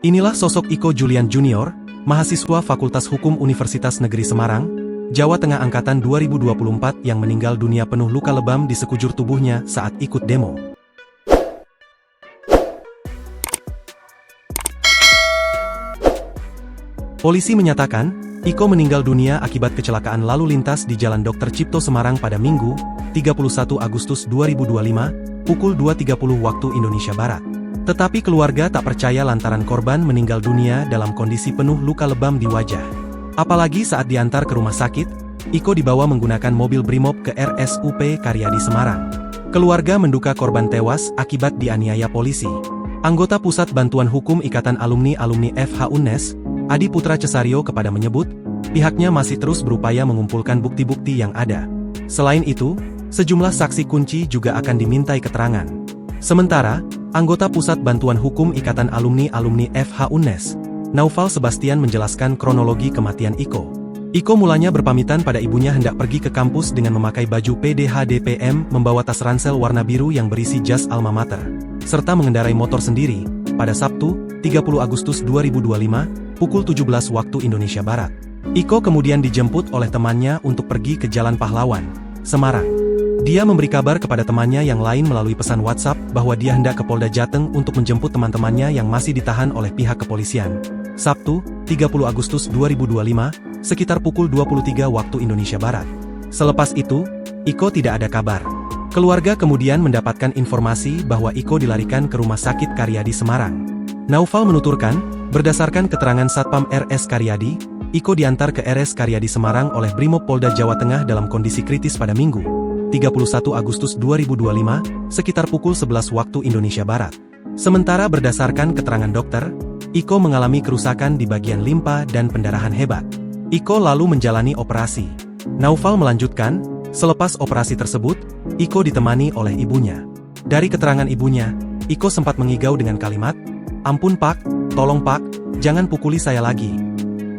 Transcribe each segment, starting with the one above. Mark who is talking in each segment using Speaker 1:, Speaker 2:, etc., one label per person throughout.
Speaker 1: Inilah sosok Iko Julian Junior, mahasiswa Fakultas Hukum Universitas Negeri Semarang, Jawa Tengah angkatan 2024 yang meninggal dunia penuh luka lebam di sekujur tubuhnya saat ikut demo. Polisi menyatakan, Iko meninggal dunia akibat kecelakaan lalu lintas di Jalan Dr. Cipto Semarang pada Minggu, 31 Agustus 2025, pukul 2.30 waktu Indonesia Barat. Tetapi keluarga tak percaya lantaran korban meninggal dunia dalam kondisi penuh luka lebam di wajah. Apalagi saat diantar ke rumah sakit, Iko dibawa menggunakan mobil Brimob ke RSUP Karyadi Semarang. Keluarga menduga korban tewas akibat dianiaya polisi. Anggota Pusat Bantuan Hukum Ikatan Alumni FH UNES, Adi Putra Cesario kepada menyebut, pihaknya masih terus berupaya mengumpulkan bukti-bukti yang ada. Selain itu, sejumlah saksi kunci juga akan dimintai keterangan. Sementara, anggota Pusat Bantuan Hukum Ikatan Alumni FH UNES, Naufal Sebastian menjelaskan kronologi kematian Iko. Iko mulanya berpamitan pada ibunya hendak pergi ke kampus dengan memakai baju PDH-DPM, membawa tas ransel warna biru yang berisi jas alma mater, serta mengendarai motor sendiri, pada Sabtu, 30 Agustus 2025, pukul 17 waktu Indonesia Barat. Iko kemudian dijemput oleh temannya untuk pergi ke Jalan Pahlawan, Semarang. Dia memberi kabar kepada temannya yang lain melalui pesan WhatsApp bahwa dia hendak ke Polda Jateng untuk menjemput teman-temannya yang masih ditahan oleh pihak kepolisian. Sabtu, 30 Agustus 2025, sekitar pukul 23 waktu Indonesia Barat. Selepas itu, Iko tidak ada kabar. Keluarga kemudian mendapatkan informasi bahwa Iko dilarikan ke Rumah Sakit Karyadi Semarang. Naufal menuturkan, berdasarkan keterangan Satpam RS Karyadi, Iko diantar ke RS Karyadi Semarang oleh Brimob Polda Jawa Tengah dalam kondisi kritis pada Minggu, 31 Agustus 2025, sekitar pukul 11 waktu Indonesia Barat. Sementara berdasarkan keterangan dokter, Iko mengalami kerusakan di bagian limpa dan pendarahan hebat. Iko lalu menjalani operasi. Naufal melanjutkan, selepas operasi tersebut, Iko ditemani oleh ibunya. Dari keterangan ibunya, Iko sempat mengigau dengan kalimat, "Ampun Pak, tolong Pak, jangan pukuli saya lagi."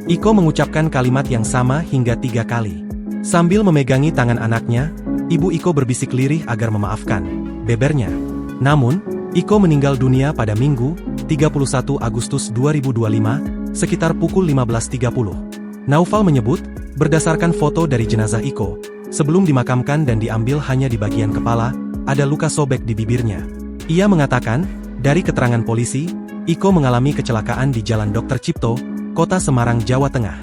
Speaker 1: Iko mengucapkan kalimat yang sama hingga 3 kali. Sambil memegangi tangan anaknya, ibu Iko berbisik lirih agar memaafkan, bebernya. Namun, Iko meninggal dunia pada Minggu, 31 Agustus 2025, sekitar pukul 15.30. Naufal menyebut, berdasarkan foto dari jenazah Iko, sebelum dimakamkan dan diambil hanya di bagian kepala, ada luka sobek di bibirnya. Ia mengatakan, dari keterangan polisi, Iko mengalami kecelakaan di Jalan Dr. Cipto, Kota Semarang, Jawa Tengah.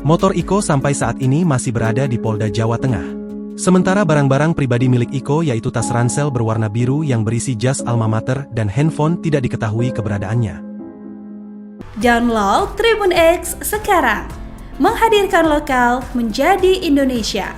Speaker 1: Motor Iko sampai saat ini masih berada di Polda Jawa Tengah. Sementara barang-barang pribadi milik Iko yaitu tas ransel berwarna biru yang berisi jas alma mater dan handphone tidak diketahui keberadaannya.
Speaker 2: Download Tribun X sekarang, menghadirkan lokal menjadi Indonesia.